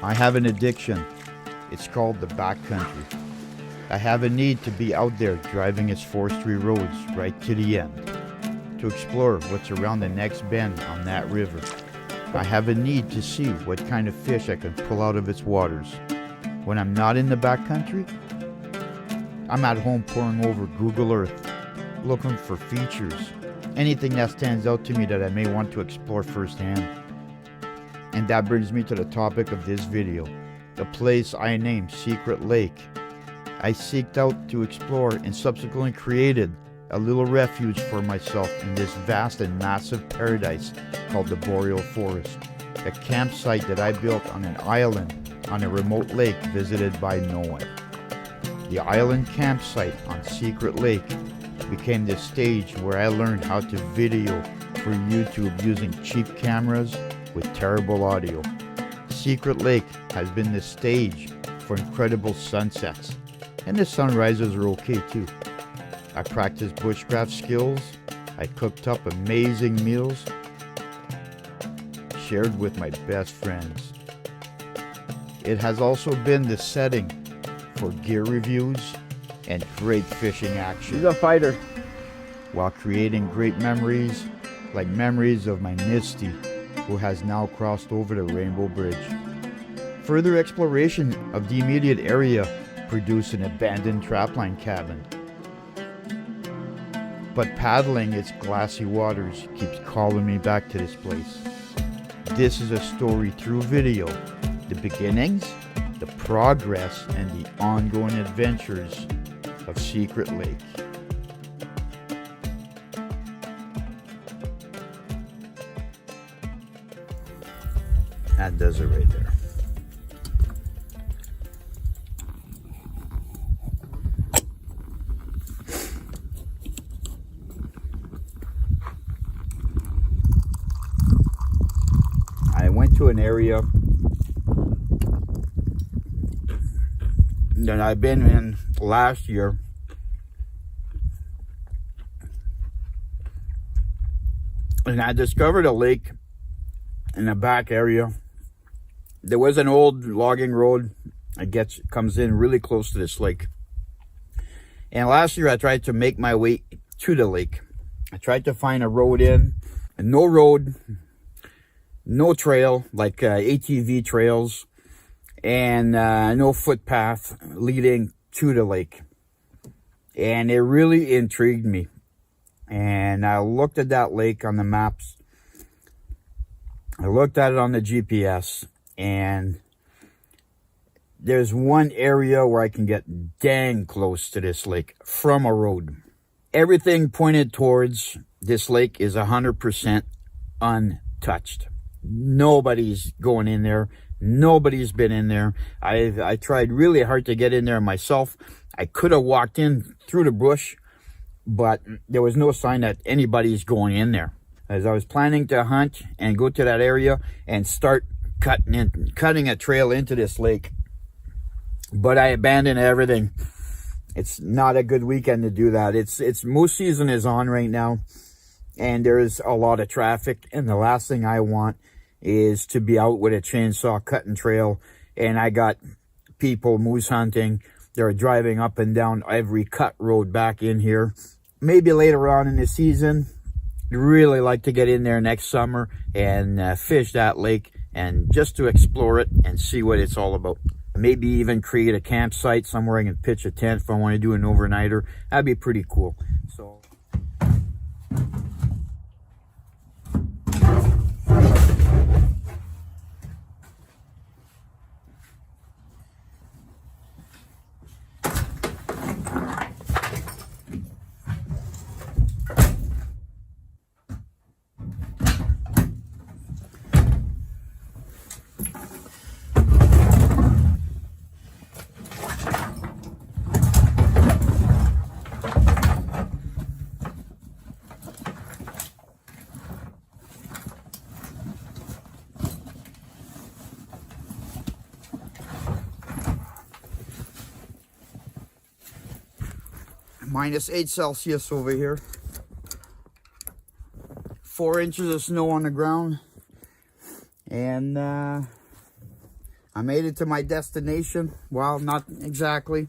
I have an addiction. It's called the backcountry. I have a need to be out there driving its forestry roads right to the end, to explore what's around the next bend on that river. I have a need to see what kind of fish I can pull out of its waters. When I'm not in the backcountry, I'm at home poring over Google Earth, looking for features, anything that stands out to me that I may want to explore firsthand. And that brings me to the topic of this video, the place I named Secret Lake. I seeked out to explore and subsequently created a little refuge for myself in this vast and massive paradise called the Boreal Forest, a campsite that I built on an island on a remote lake visited by no one. The island campsite on Secret Lake became the stage where I learned how to video for YouTube using cheap cameras with terrible audio. Secret Lake has been the stage for incredible sunsets, and the sunrises are okay too. I practiced bushcraft skills, I cooked up amazing meals, shared with my best friends. It has also been the setting for gear reviews and great fishing action. He's a fighter. While creating great memories, like memories of my Misty, who has now crossed over the Rainbow Bridge. Further exploration of the immediate area produced an abandoned trapline cabin. But paddling its glassy waters keeps calling me back to this place. This is a story through video, the beginnings, the progress, and the ongoing adventures of Secret Lake. That does it right there. I went to an area that I've been in last year. And I discovered a lake in the back area. There was an old logging road that comes in really close to this lake. And last year I tried to make my way to the lake. I tried to find a road in, and no road, no trail like ATV trails, and no footpath leading to the lake. And it really intrigued me. And I looked at that lake on the maps. I looked at it on the GPS, and there's one area where I can get dang close to this lake from a road. Everything pointed towards this lake is 100% untouched. Nobody's going in there. Nobody's been in there. I tried really hard to get in there myself. I could have walked in through the bush, but there was no sign that anybody's going in there. As I was planning to hunt and go to that area and start cutting a trail into this lake, but I abandoned everything. It's not a good weekend to do that. It's moose season is on right now, and there is a lot of traffic, and the last thing I want is to be out with a chainsaw cutting trail, and I got people moose hunting. They're driving up and down every cut road back in here. Maybe later on in the season, really like to get in there next summer and fish that lake and just to explore it and see what it's all about. Maybe even create a campsite somewhere I can pitch a tent if I want to do an overnighter. That'd be pretty cool. So -8 Celsius over here. 4 inches of snow on the ground. And I made it to my destination. Well, not exactly.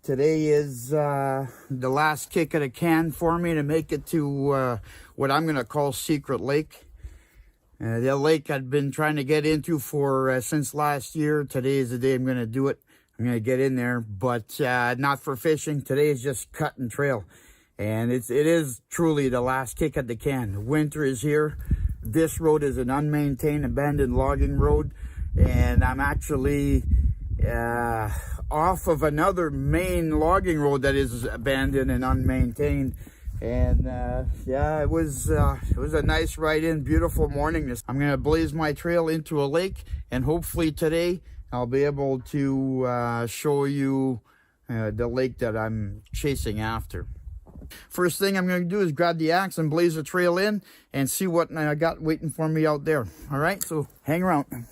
Today is the last kick of the can for me to make it to what I'm going to call Secret Lake. The lake I've been trying to get into for since last year. Today is the day I'm going to do it. I'm going to get in there, but not for fishing. Today is just cut and trail. And it is truly the last kick at the can. Winter is here. This road is an unmaintained, abandoned logging road. And I'm actually off of another main logging road that is abandoned and unmaintained. And yeah, it was a nice ride in, beautiful morning. I'm gonna blaze my trail into a lake, and hopefully today I'll be able to show you the lake that I'm chasing after. First thing I'm going to do is grab the axe and blaze the trail in and see what I got waiting for me out there. All right, so hang around.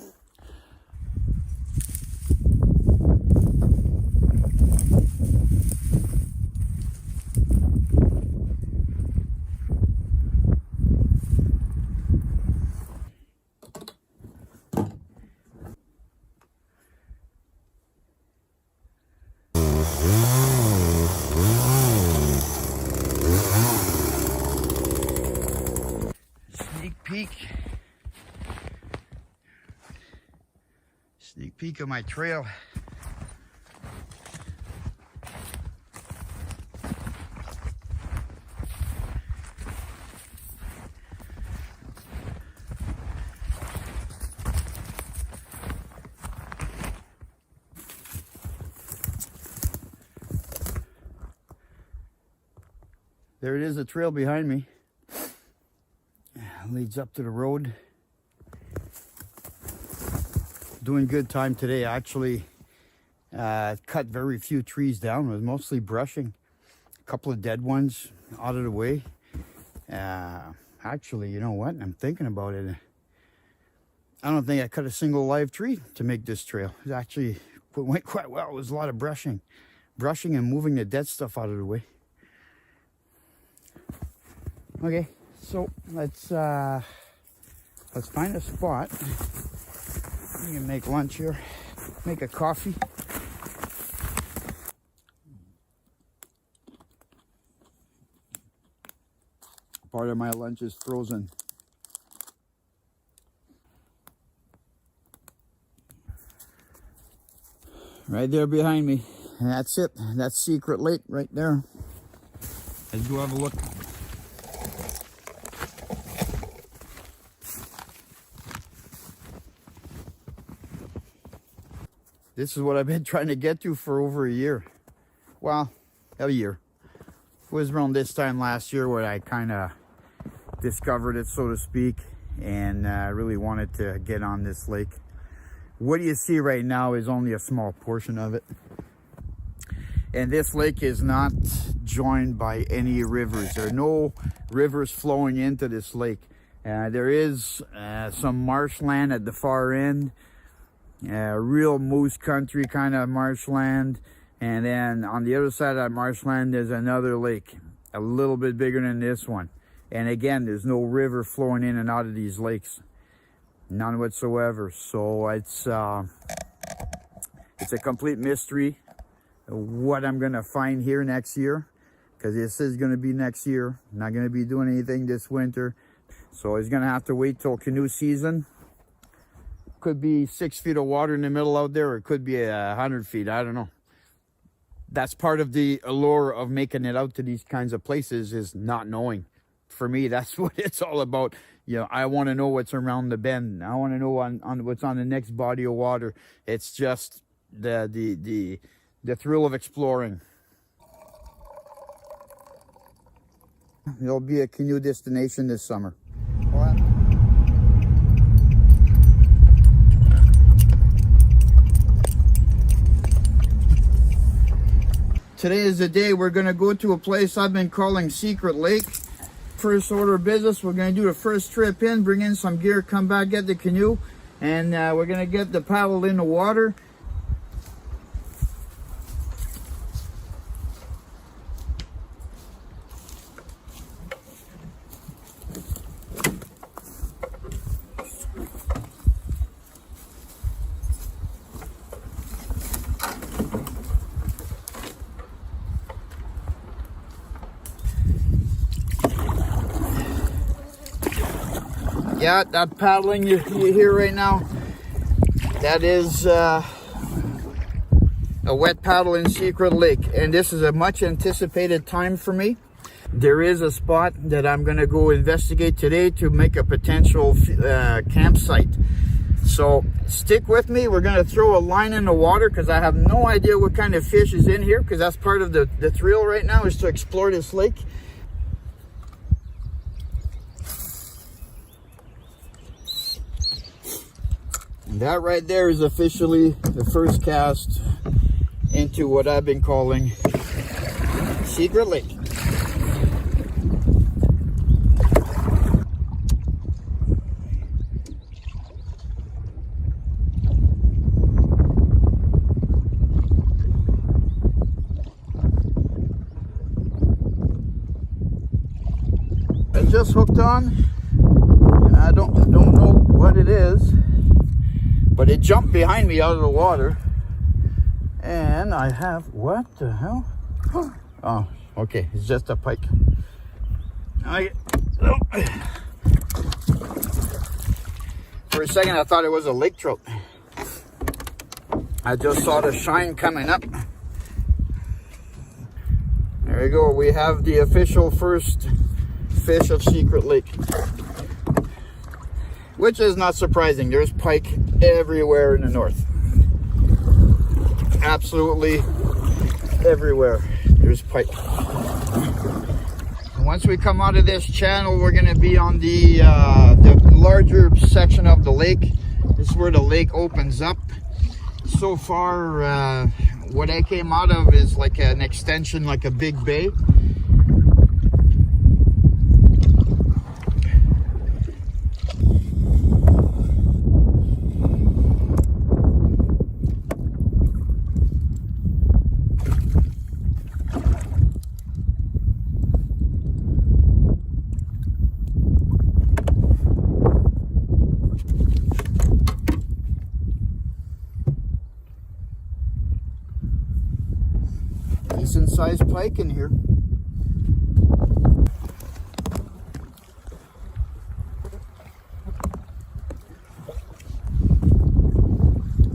Sneak peek of my trail. There it is, the trail behind me. Leads up to the road. Doing good time today. I actually cut very few trees down. It was mostly brushing. A couple of dead ones out of the way. Actually, you know what? I'm thinking about it. I don't think I cut a single live tree to make this trail. It actually went quite well. It was a lot of brushing. Brushing and moving the dead stuff out of the way. Okay, so let's find a spot. We can make lunch here, make a coffee. Part of my lunch is frozen. Right there behind me. And that's it. That's Secret Lake right there. Let's go have a look. This is what I've been trying to get to for over a year. Well, a year. It was around this time last year where I kind of discovered it, so to speak, and really wanted to get on this lake. What you see right now is only a small portion of it. And this lake is not joined by any rivers. There are no rivers flowing into this lake. There is some marshland at the far end. Real moose country kind of marshland, and then on the other side of that marshland there's another lake a little bit bigger than this one, and again there's no river flowing in and out of these lakes, none whatsoever. So it's a complete mystery what I'm gonna find here next year, because this is gonna be next year. I'm not gonna be doing anything this winter, so it's gonna have to wait till canoe season. Could be 6 feet of water in the middle out there, or it could be 100 feet. I don't know. That's part of the allure of making it out to these kinds of places, is not knowing. For me, that's what it's all about. You know, I want to know what's around the bend. I want to know on what's on the next body of water. It's just the thrill of exploring. There'll be a canoe destination this summer. What? Today is the day we're going to go to a place I've been calling Secret Lake. First order of business, we're going to do the first trip in, bring in some gear, come back, get the canoe, and we're going to get the paddle in the water. Yeah, that paddling you hear right now, that is a wet paddle in Secret Lake, and this is a much anticipated time for me. There is a spot that I'm going to go investigate today to make a potential campsite. So stick with me. We're going to throw a line in the water because I have no idea what kind of fish is in here, because that's part of the thrill right now, is to explore this lake. And that right there is officially the first cast into what I've been calling Secret Lake. I just hooked on, and I don't know what it is, but it jumped behind me out of the water, and I have, what the hell? Oh, okay, it's just a pike. For a second I thought it was a lake trout. I just saw the shine coming up. There we go, we have the official first fish of Secret Lake, which is not surprising. There's pike everywhere in the north, absolutely everywhere there's pike. And once we come out of this channel, we're going to be on the larger section of the lake. This is where the lake opens up. So far what I came out of is like an extension, like a big bay. Decent sized pike in here.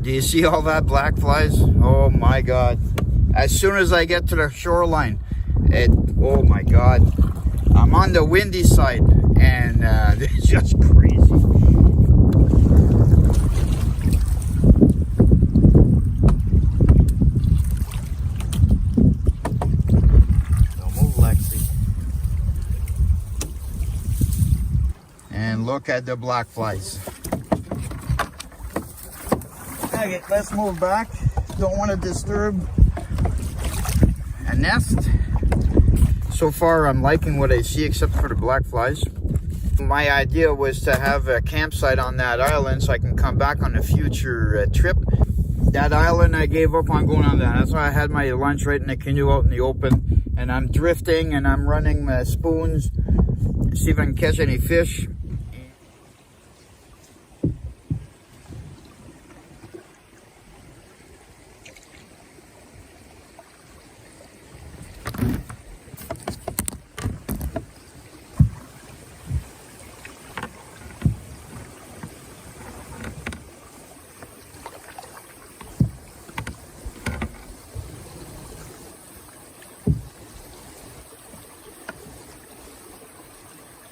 Do you see all that black flies? Oh my god. As soon as I get to the shoreline, oh my god. I'm on the windy side, and it's just crazy. And look at the black flies. Okay, let's move back. Don't want to disturb a nest. So far I'm liking what I see, except for the black flies. My idea was to have a campsite on that island so I can come back on a future trip. That island I gave up on going on that. That's why I had my lunch right in the canoe out in the open. And I'm drifting and I'm running my spoons. See if I can catch any fish.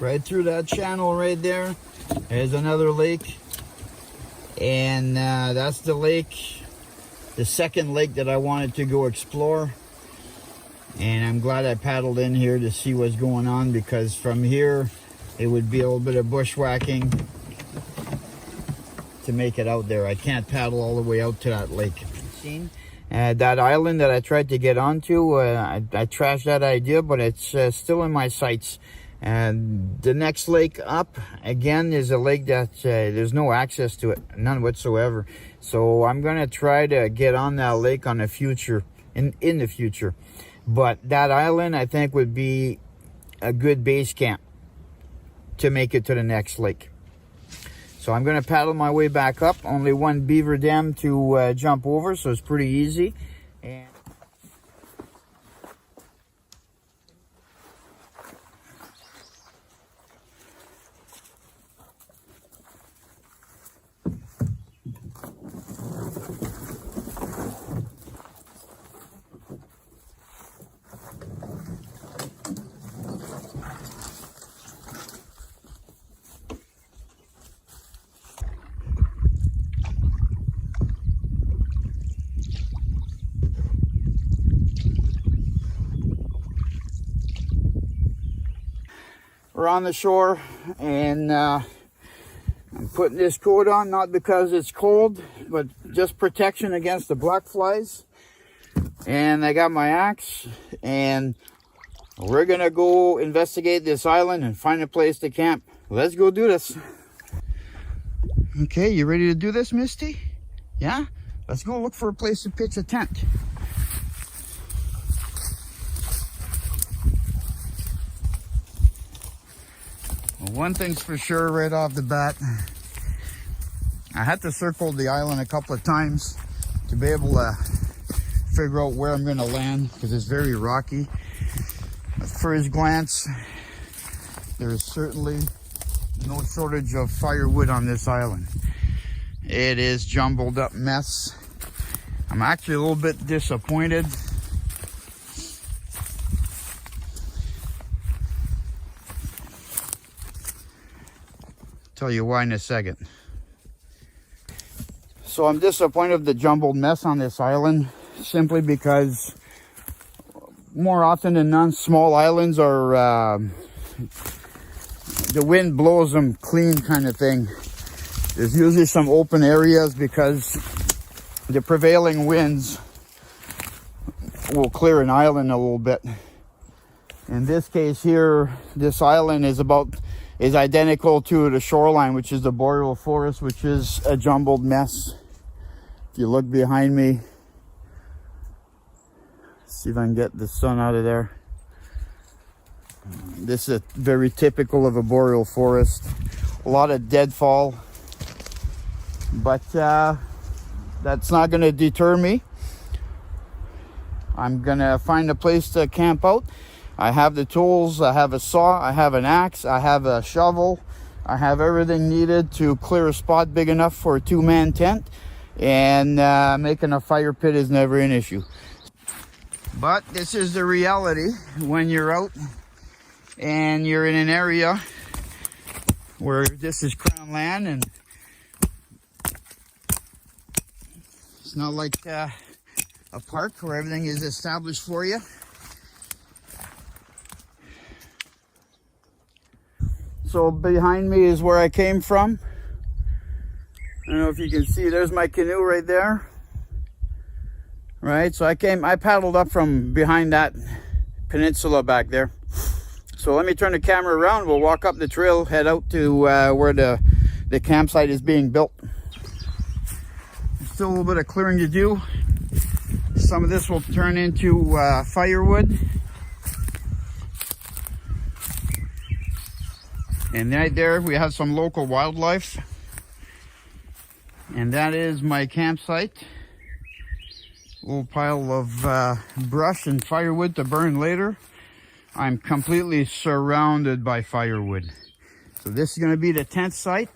Right through that channel right there, there's another lake. And that's the lake, the second lake that I wanted to go explore. And I'm glad I paddled in here to see what's going on, because from here it would be a little bit of bushwhacking to make it out there. I can't paddle all the way out to that lake. That island that I tried to get onto, I trashed that idea, but it's still in my sights. And the next lake up, again, is a lake that there's no access to it, none whatsoever. So I'm going to try to get on that lake on the future, in the future. But that island, I think, would be a good base camp to make it to the next lake. So I'm going to paddle my way back up. Only one beaver dam to jump over, so it's pretty easy. And We're on the shore, and I'm putting this coat on, not because it's cold, but just protection against the black flies. And I got my axe, and we're gonna go investigate this island and find a place to camp. Let's go do this. Okay, you ready to do this, Misty? Yeah? Let's go look for a place to pitch a tent. Well, one thing's for sure right off the bat, I had to circle the island a couple of times to be able to figure out where I'm going to land, because it's very rocky. At first glance, there is certainly no shortage of firewood on this island. It is jumbled up mess. I'm actually a little bit disappointed. Tell you why in a second. So I'm disappointed with the jumbled mess on this island, simply because more often than not, small islands are the wind blows them clean kind of thing. There's usually some open areas because the prevailing winds will clear an island a little bit. In this case here, this island is identical to the shoreline, which is the Boreal forest, which is a jumbled mess. If you look behind me, see if I can get the sun out of there. This is very typical of a boreal forest. A lot of deadfall, but that's not going to deter me. I'm going to find a place to camp out. I have the tools. I have a saw, I have an axe, I have a shovel, I have everything needed to clear a spot big enough for a two-man tent, and making a fire pit is never an issue. But this is the reality when you're out and you're in an area where this is crown land, and it's not like a park where everything is established for you. So behind me is where I came from. I don't know if you can see, there's my canoe right there. Right, so I paddled up from behind that peninsula back there. So let me turn the camera around. We'll walk up the trail, head out to where the campsite is being built. Still a little bit of clearing to do. Some of this will turn into firewood. And right there we have some local wildlife. And that is my campsite. A little pile of brush and firewood to burn later. I'm completely surrounded by firewood. So this is going to be the tent site.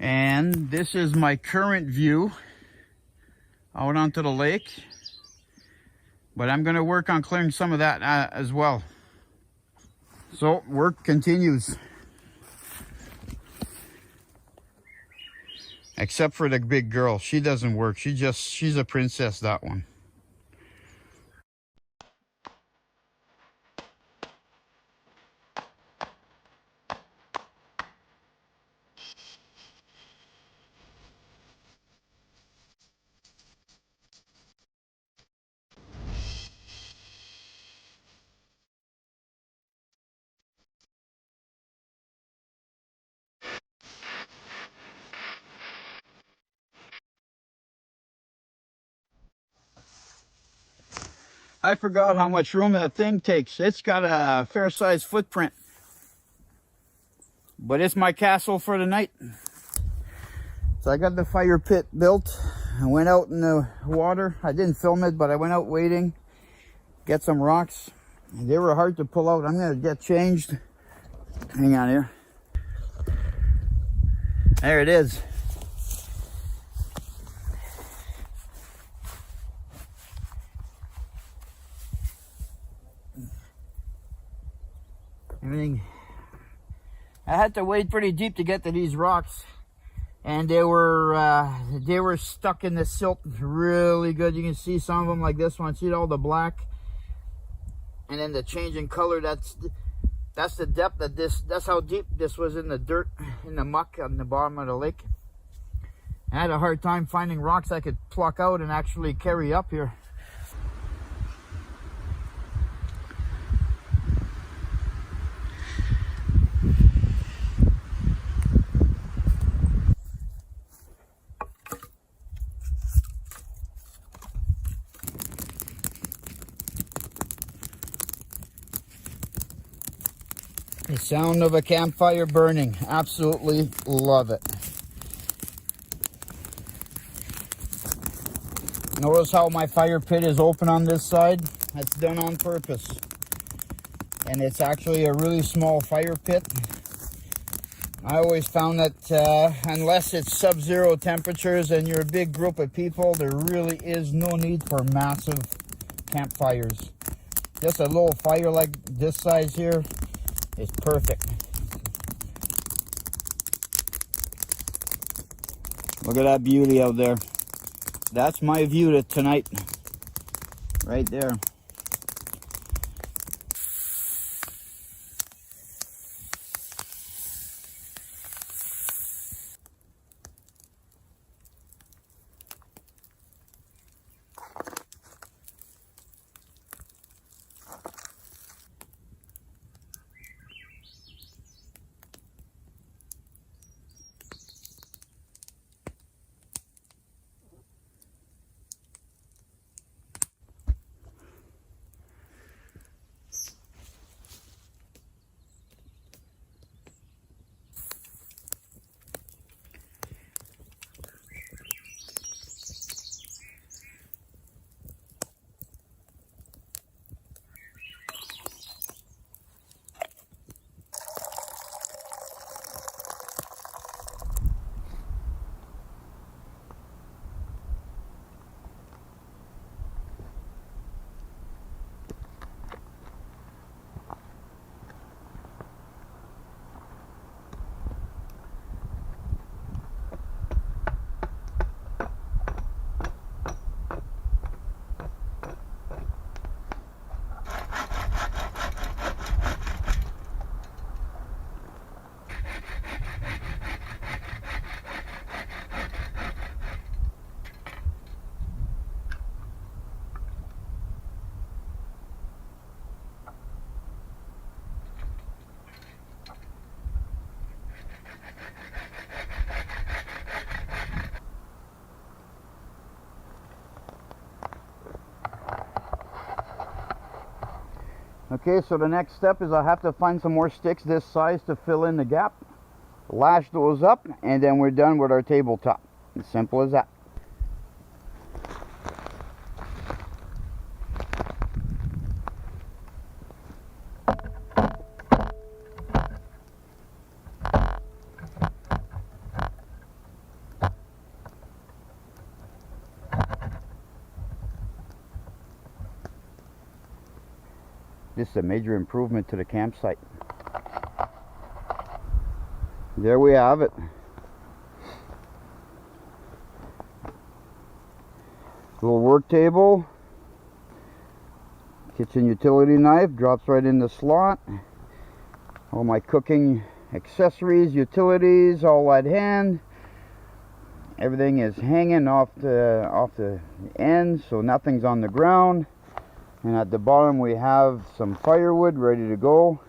And this is my current view out onto the lake. But I'm going to work on clearing some of that as well. So work continues. Except for the big girl. She doesn't work. She's a princess, that one. I forgot how much room that thing takes. It's got a fair-sized footprint. But it's my castle for the night. So I got the fire pit built. I went out in the water. I didn't film it, but I went out wading. Get some rocks. They were hard to pull out. I'm going to get changed. Hang on here. There it is. Everything. I had to wade pretty deep to get to these rocks, and they were stuck in the silt really good. You can see some of them like this one. See all the black, and then the change in color. That's the depth of this. That's how deep this was in the dirt, in the muck on the bottom of the lake. I had a hard time finding rocks I could pluck out and actually carry up here. The sound of a campfire burning. Absolutely love it. Notice how my fire pit is open on this side? That's done on purpose. And it's actually a really small fire pit. I always found that unless it's sub-zero temperatures and you're a big group of people, there really is no need for massive campfires. Just a little fire like this size here is perfect. Look at that beauty out there. That's my view to tonight, right there. Okay, so the next step is I have to find some more sticks this size to fill in the gap, lash those up, and then we're done with our tabletop. As simple as that. This is a major improvement to the campsite. There we have it. Little work table. Kitchen utility knife drops right in the slot. All my cooking accessories, utilities, all at hand. Everything is hanging off the end, so nothing's on the ground. And at the bottom we have some firewood ready to go.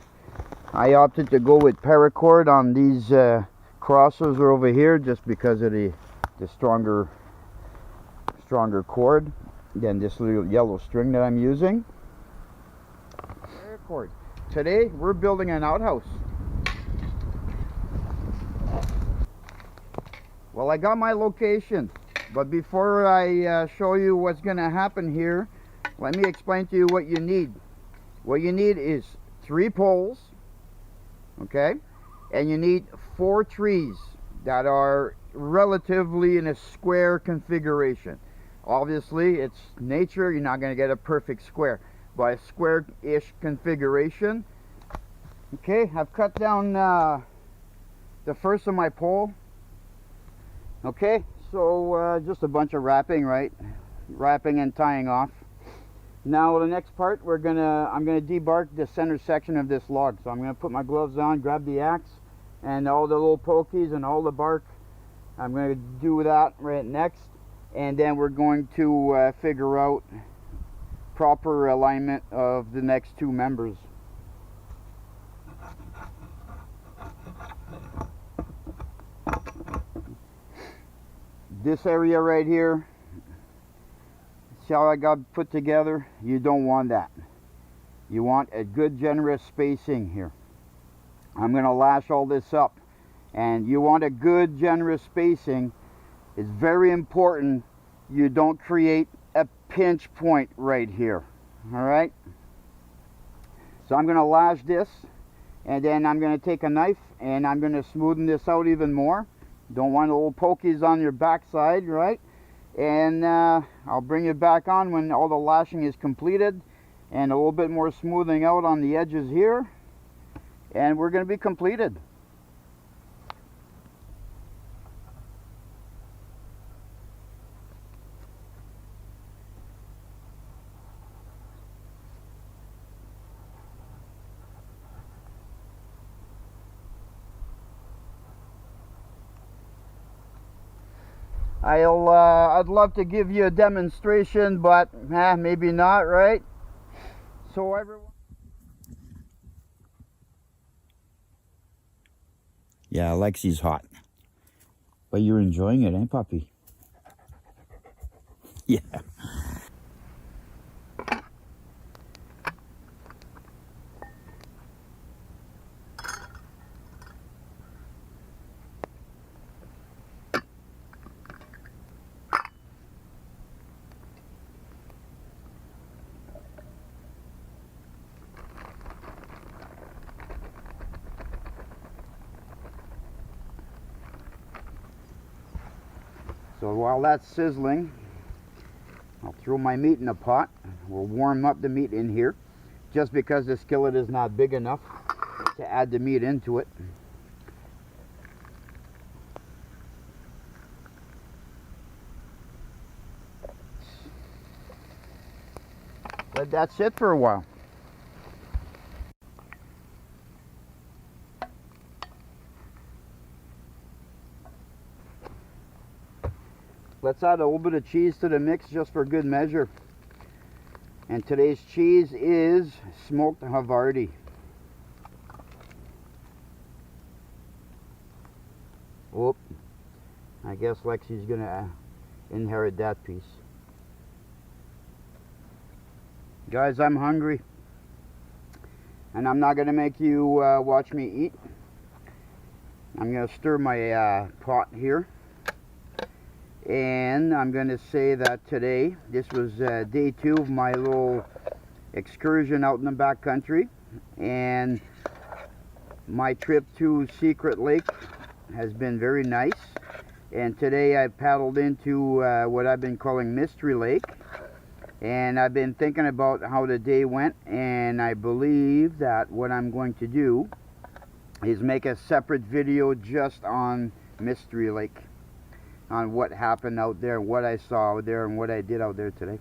I opted to go with paracord on these crossers over here just because of the stronger cord than this little yellow string that I'm using. Paracord. Today we're building an outhouse. Well, I got my location, but before I show you what's going to happen here, let me explain to you what you need. What you need is 3 poles, okay? And you need 4 trees that are relatively in a square configuration. Obviously, it's nature, you're not going to get a perfect square, but a square-ish configuration. Okay, I've cut down the first of my pole. Okay, so just a bunch of wrapping, right? Wrapping and tying off. Now the next part, I'm gonna debark the center section of this log. So I'm gonna put my gloves on, grab the axe, and all the little pokies and all the bark. I'm gonna do that right next, and then we're going to figure out proper alignment of the next two members. This area right here, see how I got put together? You don't want that. You want a good generous spacing here. I'm going to lash all this up, and you want a good generous spacing. It's very important you don't create a pinch point right here. All right, so I'm going to lash this, and then I'm going to take a knife and I'm going to smoothen this out even more. Don't want little pokies on your backside, right? And I'll bring it back on when all the lashing is completed, and a little bit more smoothing out on the edges here, and we're going to be completed. I'd love to give you a demonstration, but maybe not, right? So everyone. Yeah, Alexi's hot. But you're enjoying it, eh, puppy? Yeah. So while that's sizzling, I'll throw my meat in a pot. We'll warm up the meat in here, just because the skillet is not big enough to add the meat into it. But that's it for a while. Let's add a little bit of cheese to the mix just for good measure. And today's cheese is smoked Havarti. Whoop. I guess Lexi's gonna inherit that piece. Guys, I'm hungry. And I'm not gonna make you watch me eat. I'm gonna stir my pot here. And I'm going to say that today, this was day 2 of my little excursion out in the backcountry. And my trip to Secret Lake has been very nice. And today I paddled into what I've been calling Mystery Lake. And I've been thinking about how the day went. And I believe that what I'm going to do is make a separate video just on Mystery Lake, on what happened out there, what I saw out there, and what I did out there today.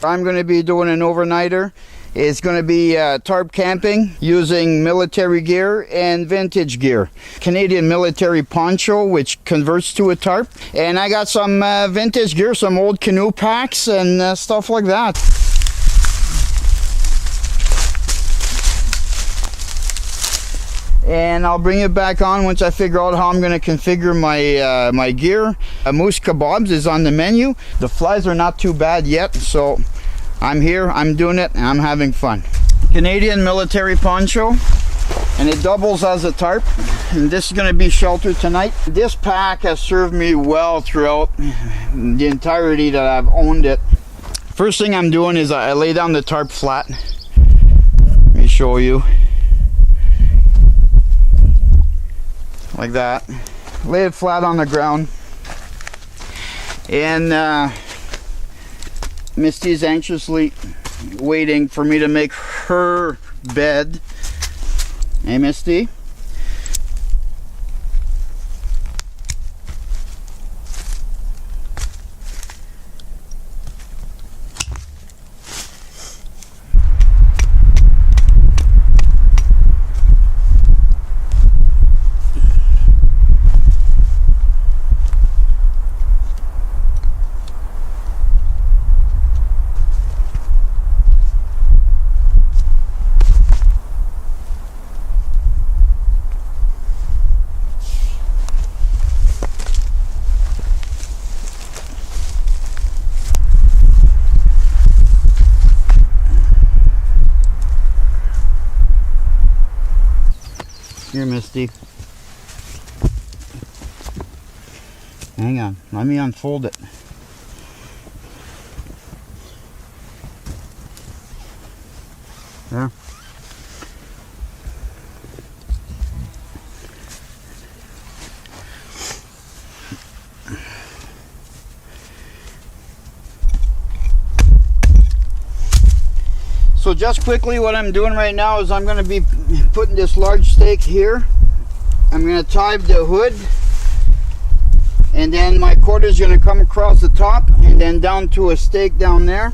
I'm going to be doing an overnighter. It's going to be tarp camping using military gear and vintage gear. Canadian military poncho, which converts to a tarp. And I got some vintage gear, some old canoe packs and stuff like that. And I'll bring it back on once I figure out how I'm going to configure my my gear. Moose kebabs is on the menu. The flies are not too bad yet, so I'm here, I'm doing it, and I'm having fun. Canadian military poncho. and it doubles as a tarp, and this is going to be shelter tonight. This pack has served me well throughout the entirety that I've owned it. First thing I'm doing is I lay down the tarp flat. Let me show you. Like that. Lay it flat on the ground. And Misty's anxiously waiting for me to make her bed. Hey, Misty. Here, Misty. Hang on, let me unfold it. There. So just quickly, what I'm doing right now is I'm going to be putting this large stake here. I'm going to tie the hood, and then my cord is going to come across the top and then down to a stake down there.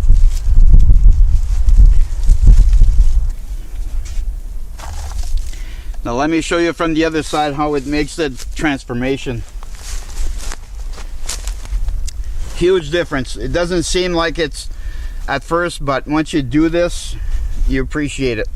Now let me show you from the other side how it makes the transformation. Huge difference. It doesn't seem like it's at first, but once you do this, you appreciate it.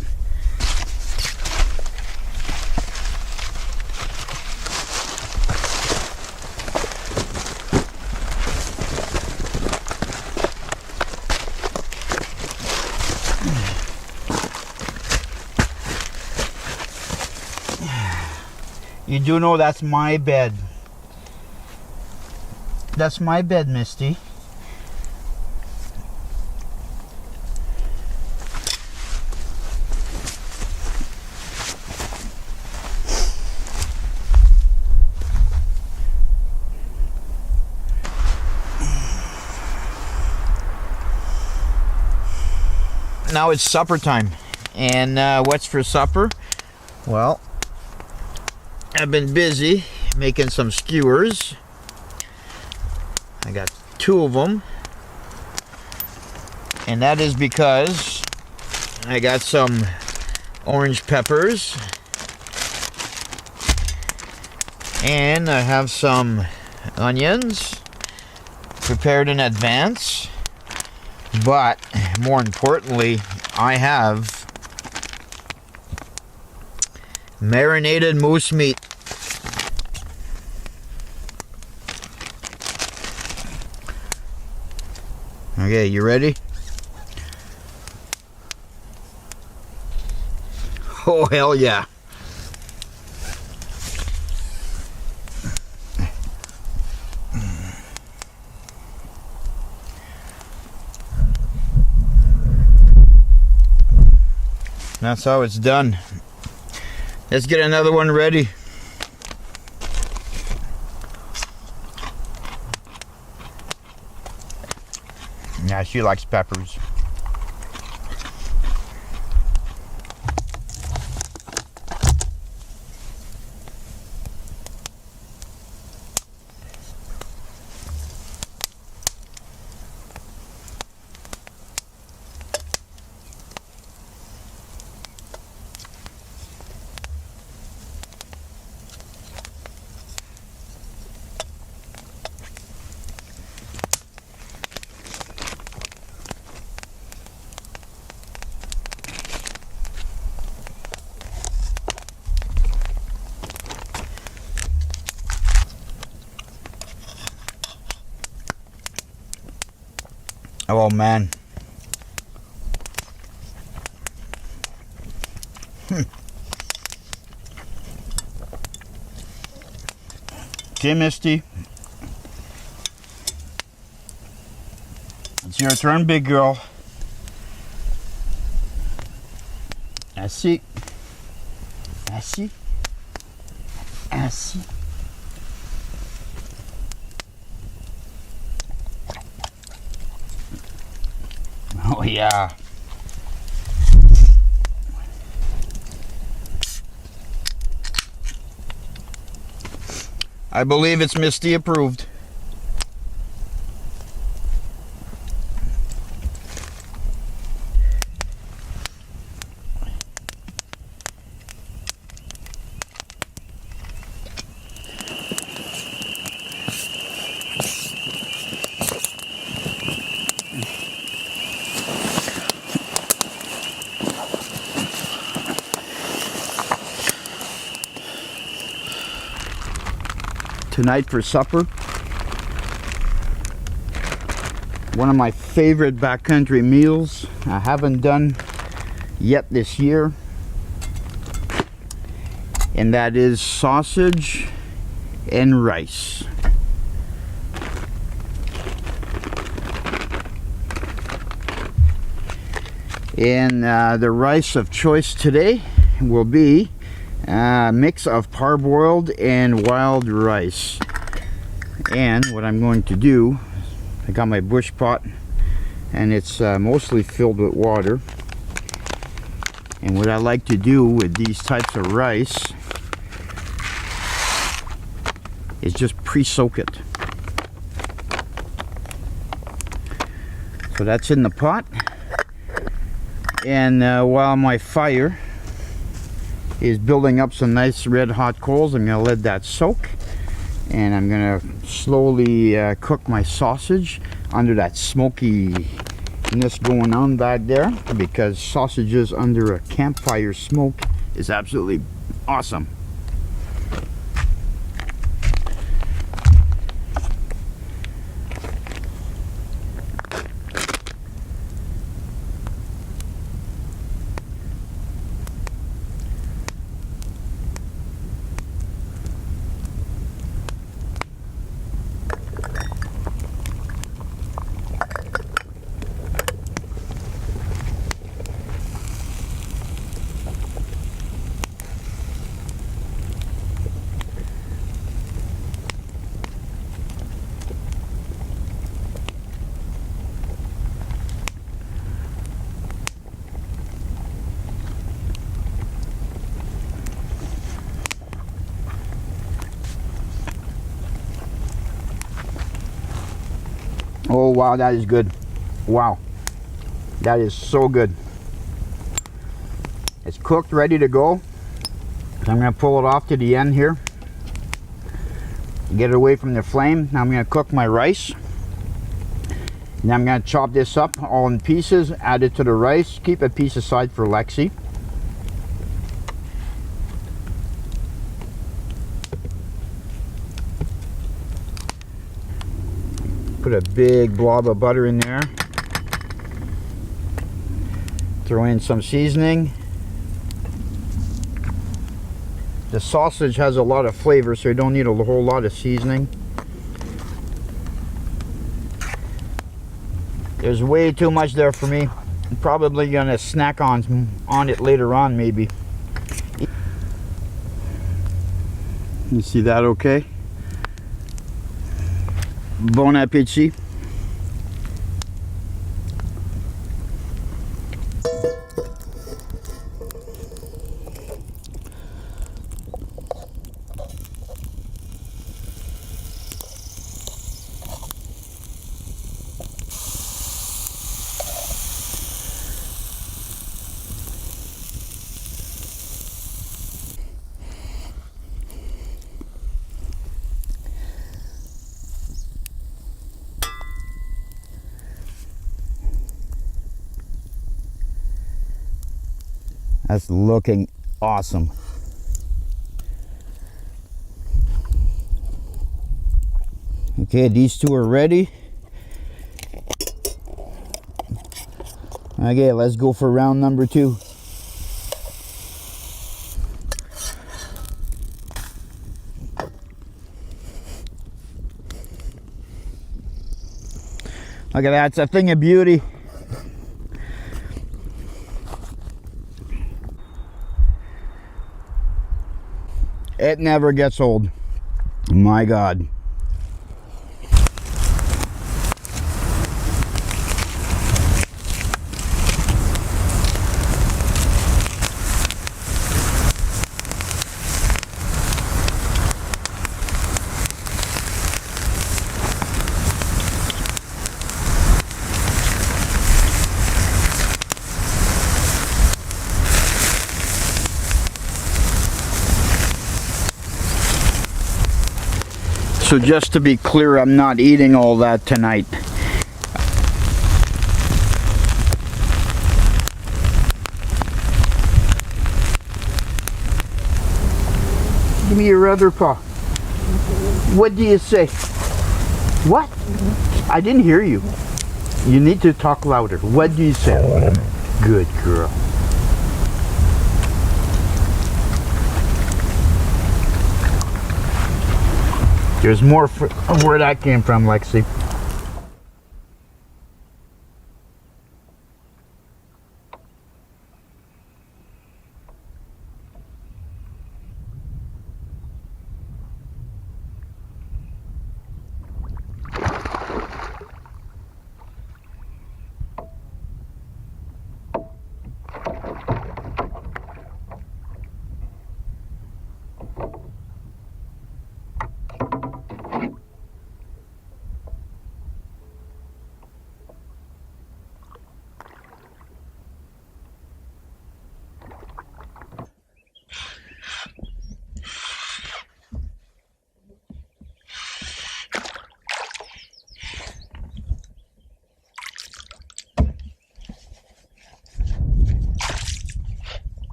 You do know that's my bed. That's my bed, Misty. Now it's supper time, and what's for supper? Well, I've been busy making some skewers. I got 2 of them, and that is because I got some orange peppers, and I have some onions prepared in advance. But more importantly, I have marinated moose meat. Okay, you ready? Oh, hell yeah. That's how it's done. Let's get another one ready. Yeah, she likes peppers. Oh man. Okay, Misty. It's your turn, big girl. Assis. Assis. Assis. Oh, yeah. I believe it's Misty approved. Tonight for supper, one of my favorite backcountry meals I haven't done yet this year, and that is sausage and rice. And the rice of choice today will be a mix of parboiled and wild rice. And what I'm going to do, I got my bush pot and it's mostly filled with water. And what I like to do with these types of rice is just pre-soak it. So that's in the pot. And while my fire is building up some nice red hot coals, I'm going to let that soak, and I'm going to slowly cook my sausage under that smokiness going on back there, because sausages under a campfire smoke is absolutely awesome. Oh wow, that is good. Wow, that is so good. It's cooked, ready to go. So I'm going to pull it off to the end here, get it away from the flame. Now I'm going to cook my rice. Now I'm going to chop this up all in pieces, add it to the rice, keep a piece aside for Lexi. Put a big blob of butter in there. Throw in some seasoning. The sausage has a lot of flavor, so you don't need a whole lot of seasoning. There's way too much there for me. I'm probably gonna snack on it later on, maybe. You see that okay? Bon appetit. That's looking awesome. Okay, these two are ready. Okay, let's go for round number 2. Look at that, it's a thing of beauty. It never gets old. My God. So just to be clear, I'm not eating all that tonight. Give me your other paw. What do you say? What? I didn't hear you. You need to talk louder. What do you say? Good girl. There's more of where that came from, Lexi.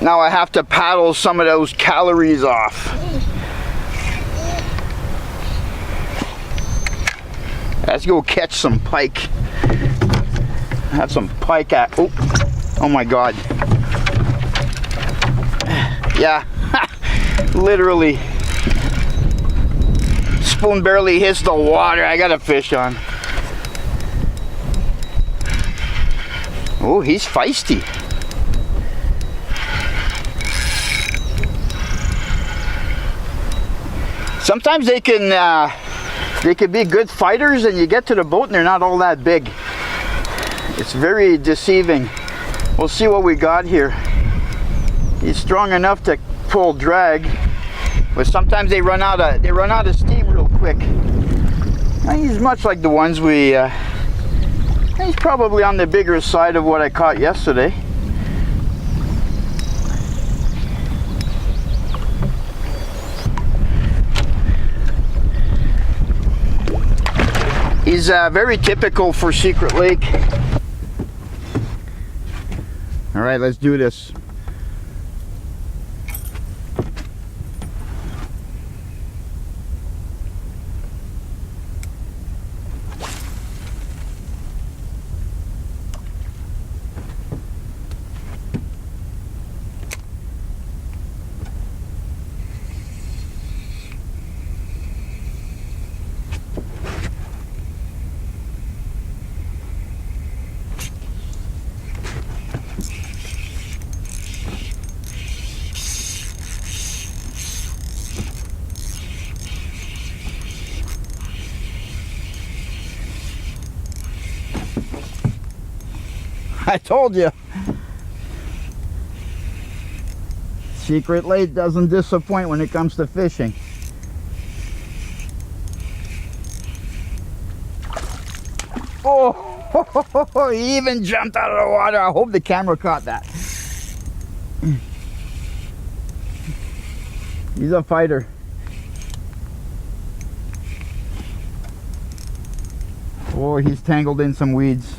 Now I have to paddle some of those calories off. Let's go catch some pike. Have some pike at, oh my God. Yeah, literally. Spoon barely hits the water. I got a fish on. Oh, he's feisty. Sometimes they can be good fighters, and you get to the boat and they're not all that big. It's very deceiving. We'll see what we got here. He's strong enough to pull drag, but sometimes they run out of steam real quick. And he's much like the ones we. He's probably on the bigger side of what I caught yesterday. He's very typical for Secret Lake. All right, let's do this. I told you. Secret Lake doesn't disappoint when it comes to fishing. Oh, he even jumped out of the water. I hope the camera caught that. He's a fighter. Oh, he's tangled in some weeds.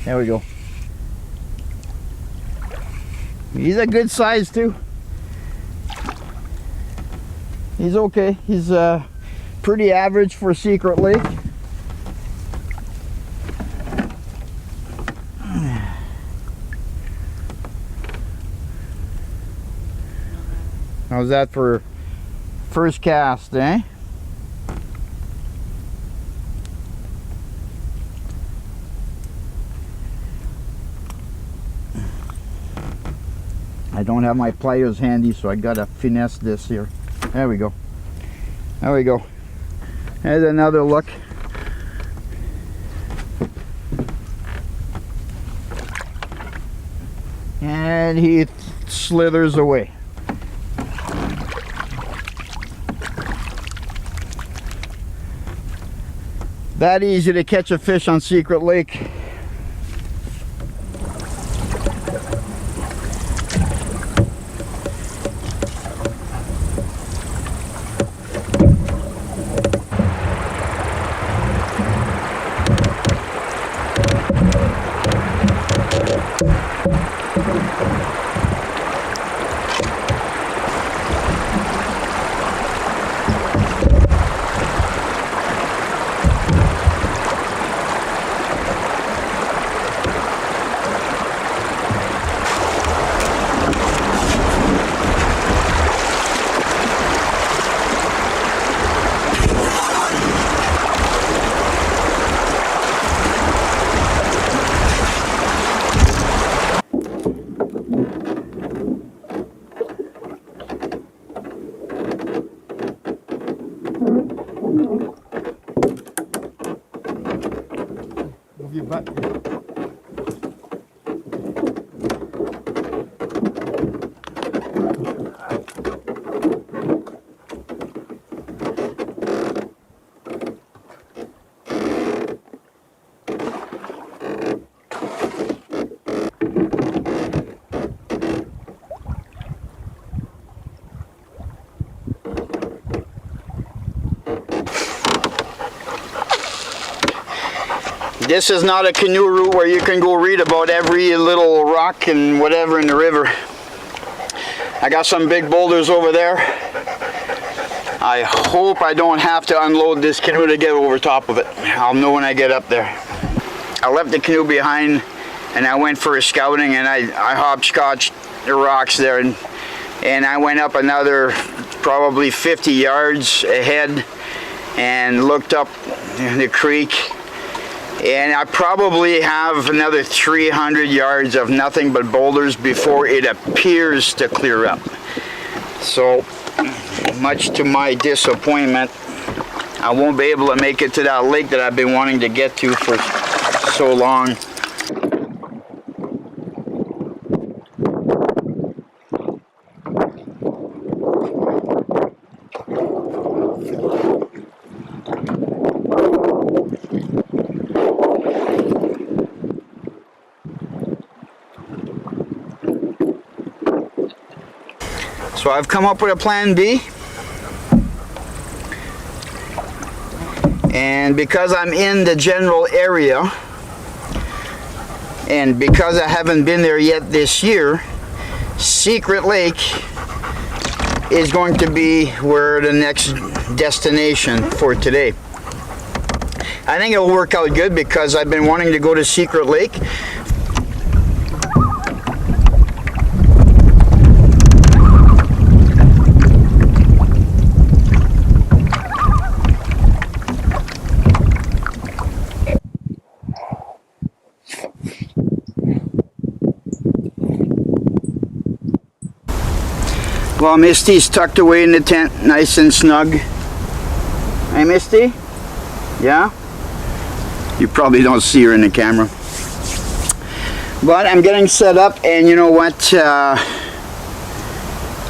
There we go. He's a good size too. He's okay. He's pretty average for Secret Lake. How's that for first cast, eh? I don't have my pliers handy, so I gotta finesse this here. There we go. There we go. There's another look. And he slithers away. That easy to catch a fish on Secret Lake. Move your butt. This is not a canoe route where you can go read about every little rock and whatever in the river. I got some big boulders over there. I hope I don't have to unload this canoe to get over top of it. I'll know when I get up there. I left the canoe behind and I went for a scouting, and I hopscotched the rocks there, and I went up another probably 50 yards ahead and looked up the creek. And I probably have another 300 yards of nothing but boulders before it appears to clear up. So, much to my disappointment, I won't be able to make it to that lake that I've been wanting to get to for so long. So I've come up with a plan B, and because I'm in the general area and because I haven't been there yet this year, Secret Lake is going to be where the next destination for today. I think it'll work out good because I've been wanting to go to Secret Lake . Well, Misty's tucked away in the tent, nice and snug. Hey, Misty? Yeah? You probably don't see her in the camera. But I'm getting set up, and you know what?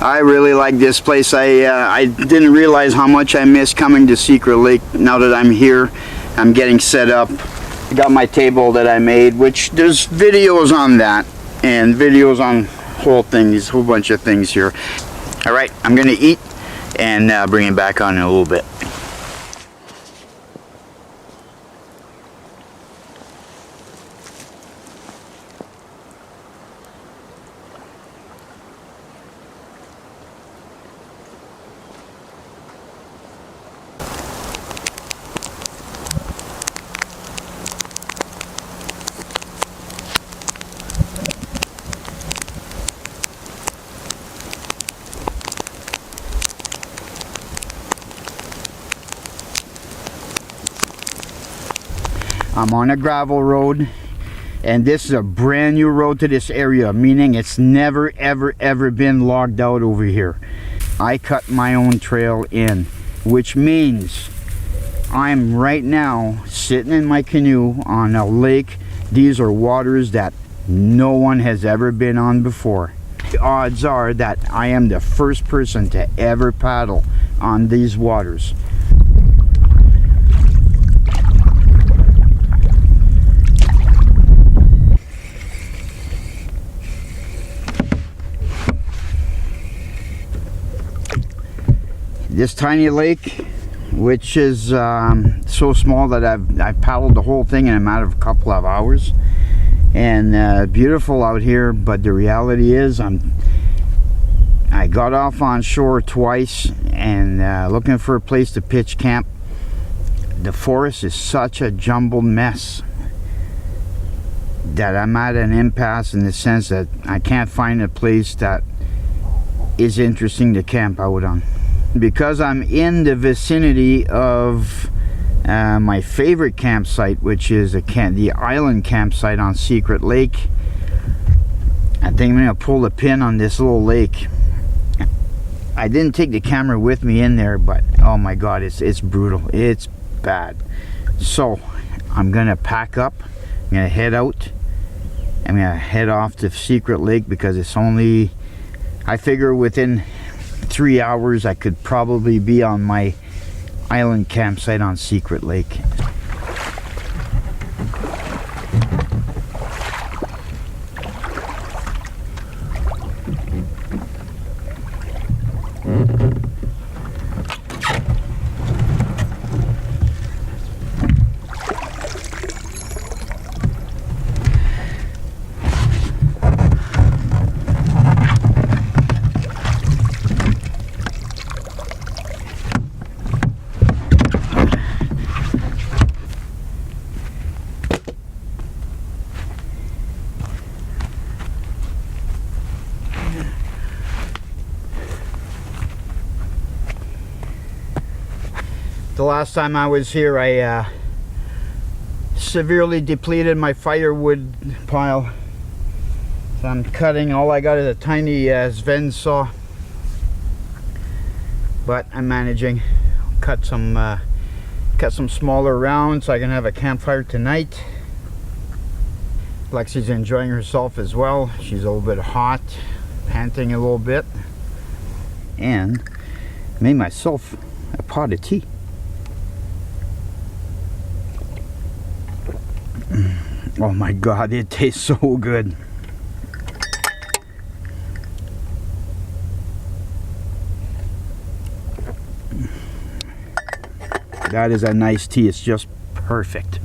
I really like this place. I didn't realize how much I missed coming to Secret Lake. Now that I'm here, I'm getting set up. I got my table that I made, which there's videos on that, and videos on whole bunch of things here. All right, I'm gonna eat and bring it back on in a little bit. I'm on a gravel road, and this is a brand new road to this area, meaning it's never ever been logged out over here. I cut my own trail in, which means I'm right now sitting in my canoe on a lake. These are waters that no one has ever been on before. The odds are that I am the first person to ever paddle on these waters. This tiny lake, which is so small that I've paddled the whole thing in a matter of a couple of hours, and beautiful out here. But the reality is, I got off on shore twice and looking for a place to pitch camp. The forest is such a jumbled mess that I'm at an impasse in the sense that I can't find a place that is interesting to camp out on. Because I'm in the vicinity of my favorite campsite, which is the island campsite on Secret Lake, I think I'm going to pull the pin on this little lake. I didn't take the camera with me in there, but oh my god, it's brutal. It's bad. So I'm going to pack up. I'm going to head out. I'm going to head off to Secret Lake because it's only, I figure within 3 hours I could probably be on my island campsite on Secret Lake. The last time I was here, I severely depleted my firewood pile. So I'm cutting. All I got is a tiny Sven saw, but I'm managing. Cut some smaller rounds so I can have a campfire tonight. Lexi's enjoying herself as well. She's a little bit hot, panting a little bit, and made myself a pot of tea. Oh my god, it tastes so good. That is a nice tea. It's just perfect.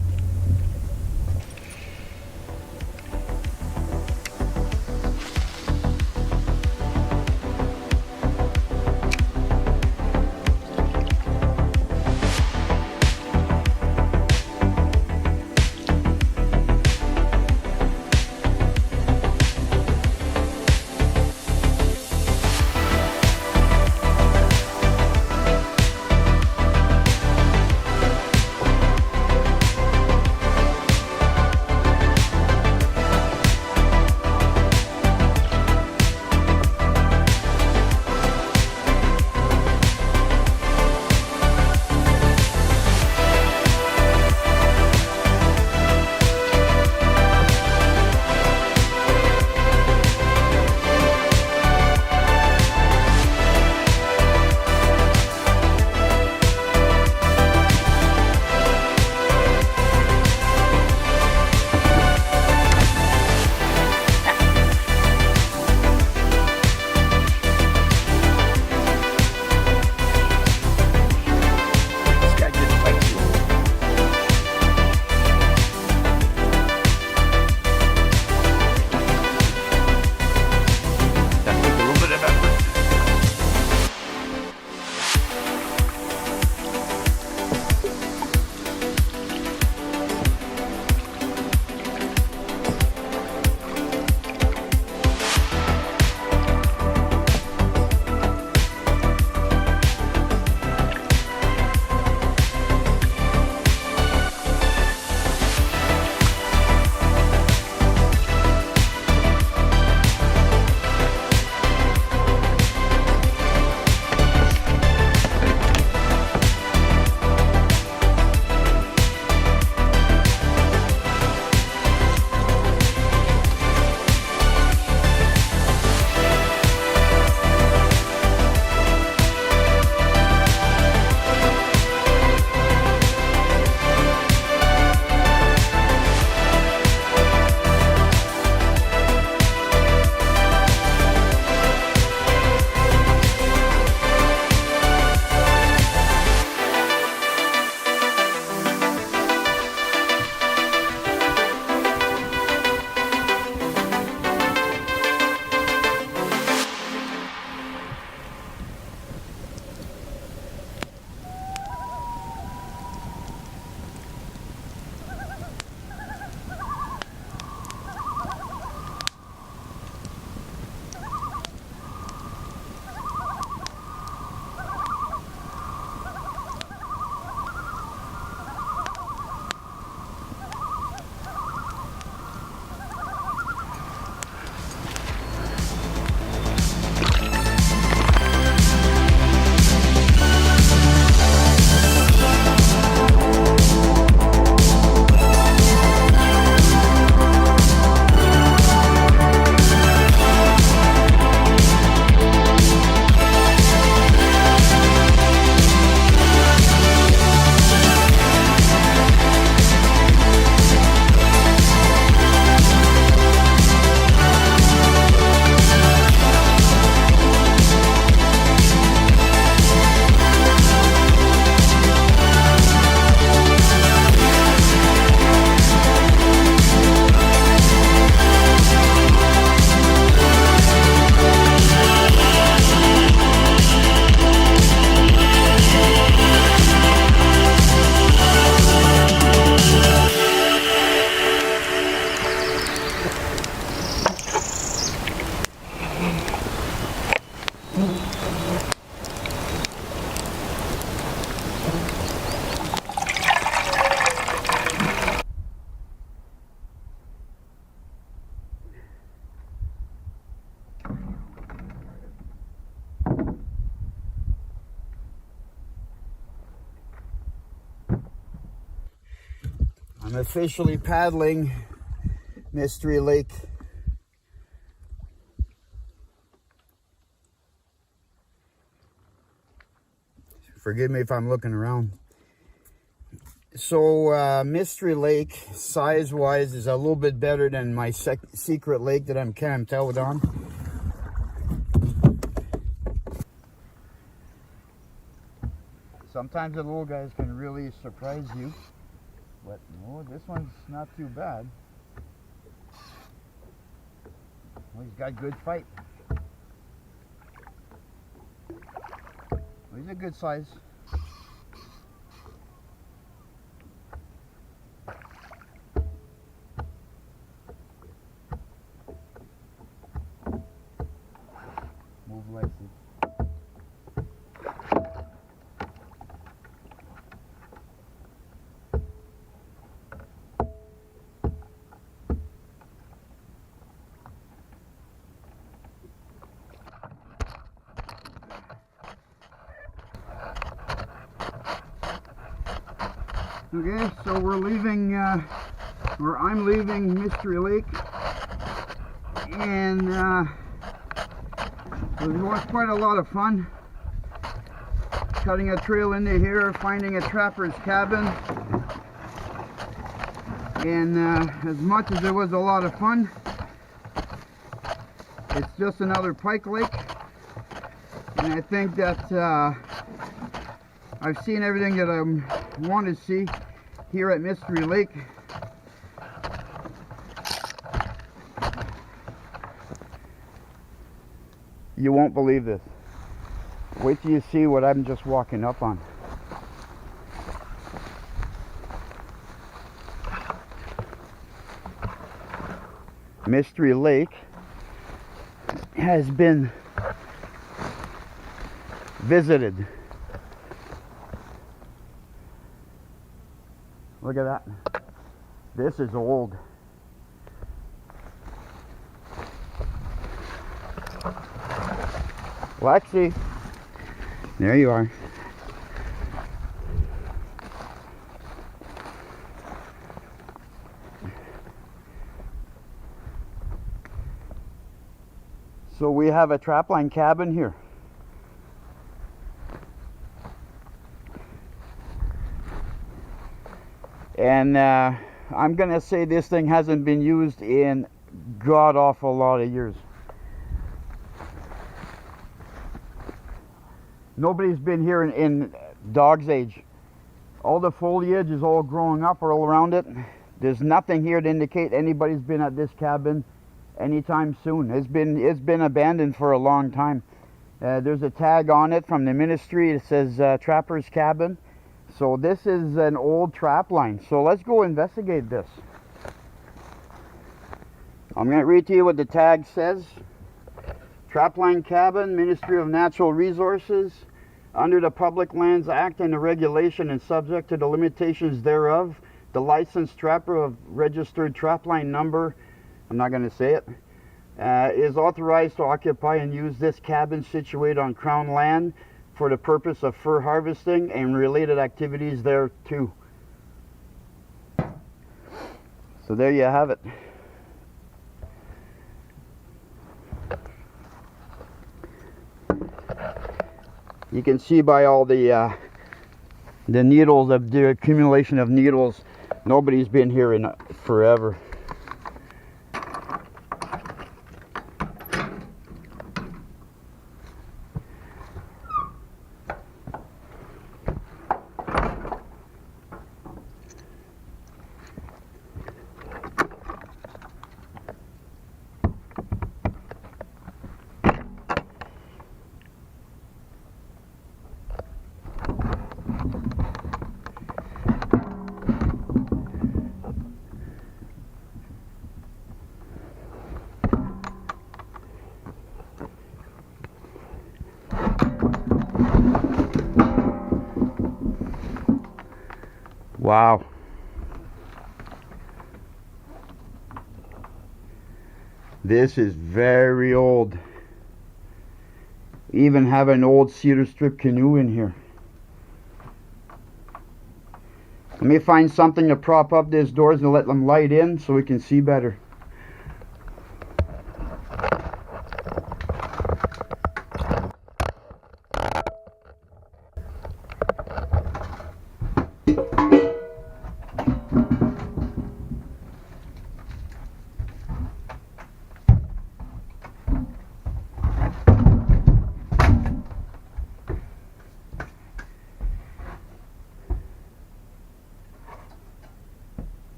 I'm officially paddling Mystery Lake. Forgive me if I'm looking around. So Mystery Lake, size-wise, is a little bit better than my secret lake that I'm camped out on. Sometimes the little guys can really surprise you, but no, this one's not too bad. Well, he's got good fight. Well, he's a good size. Move Lexi. Okay, so we're leaving, I'm leaving Mystery Lake, and it was quite a lot of fun. Cutting a trail into here, finding a trapper's cabin, and as much as it was a lot of fun, it's just another pike lake, and I think that I've seen everything that I want to see here at Mystery Lake. You won't believe this. Wait till you see what I'm just walking up on. Mystery Lake has been visited. Look at that. This is old. Lexi, there you are. So we have a trapline cabin here. And I'm gonna say this thing hasn't been used in god awful lot of years. Nobody's been here in dog's age. All the foliage is all growing up all around it. There's nothing here to indicate anybody's been at this cabin anytime soon. It's been abandoned for a long time. There's a tag on it from the ministry. It says Trapper's Cabin. So this is an old trap line. So let's go investigate this. I'm going to read to you what the tag says. Trapline cabin, Ministry of Natural Resources, under the Public Lands Act and the regulation and subject to the limitations thereof. The licensed trapper of registered trapline number, I'm not going to say it, is authorized to occupy and use this cabin situated on Crown land for the purpose of fur harvesting and related activities thereto. So there you have it. You can see by all the needles, of the accumulation of needles, nobody's been here in forever. Wow. This is very old. Even have an old cedar strip canoe in here. Let me find something to prop up these doors and let them light in so we can see better.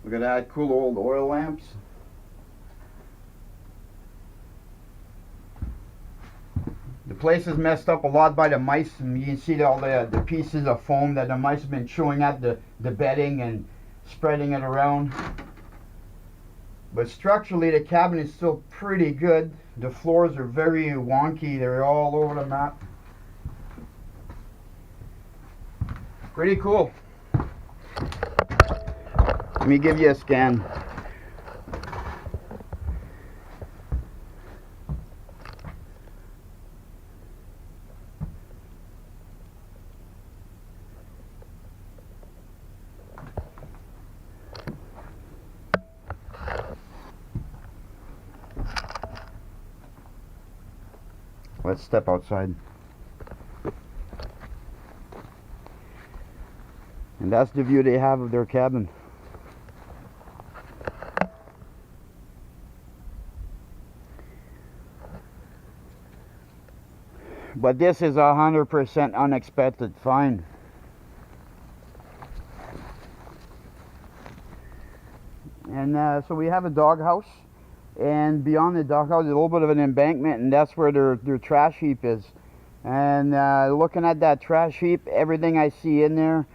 We're gonna add cool old oil lamps. The place is messed up a lot by the mice, and you can see all the pieces of foam that the mice have been chewing at the bedding and spreading it around. But structurally, the cabin is still pretty good. The floors are very wonky. They're all over the map. Pretty cool. Let me give you a scan. Let's step outside. And that's the view they have of their cabin. But this is 100% unexpected find. And so we have a doghouse, and beyond the doghouse, a little bit of an embankment, and that's where their trash heap is. And looking at that trash heap, everything I see in there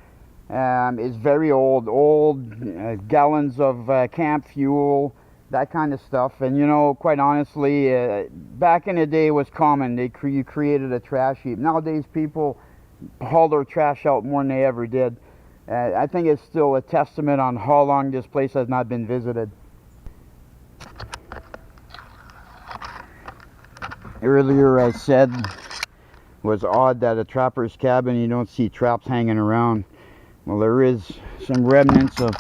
is very old gallons of camp fuel, that kind of stuff. And you know, quite honestly, back in the day it was common. You created a trash heap. Nowadays people haul their trash out more than they ever did. I think it's still a testament on how long this place has not been visited. Earlier I said it was odd that a trapper's cabin you don't see traps hanging around. Well, there is some remnants of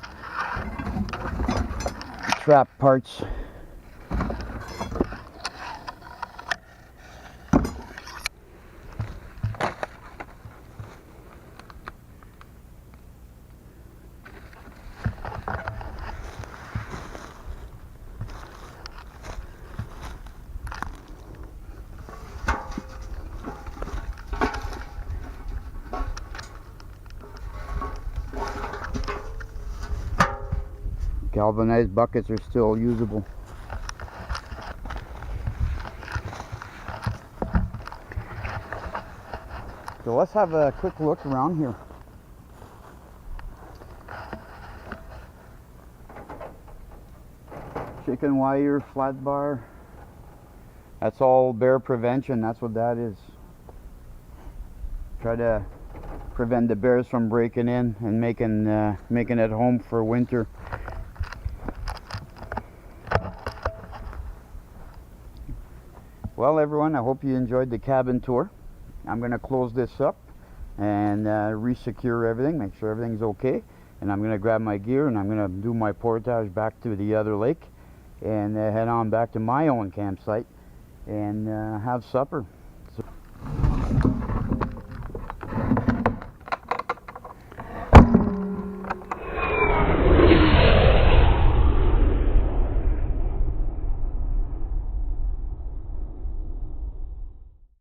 trap parts. Galvanized buckets are still usable. So let's have a quick look around here. Chicken wire, flat bar. That's all bear prevention. That's what that is. Try to prevent the bears from breaking in and making it home for winter. Well, everyone, I hope you enjoyed the cabin tour. I'm going to close this up and re-secure everything, make sure everything's okay. And I'm going to grab my gear and I'm going to do my portage back to the other lake and head on back to my own campsite and have supper.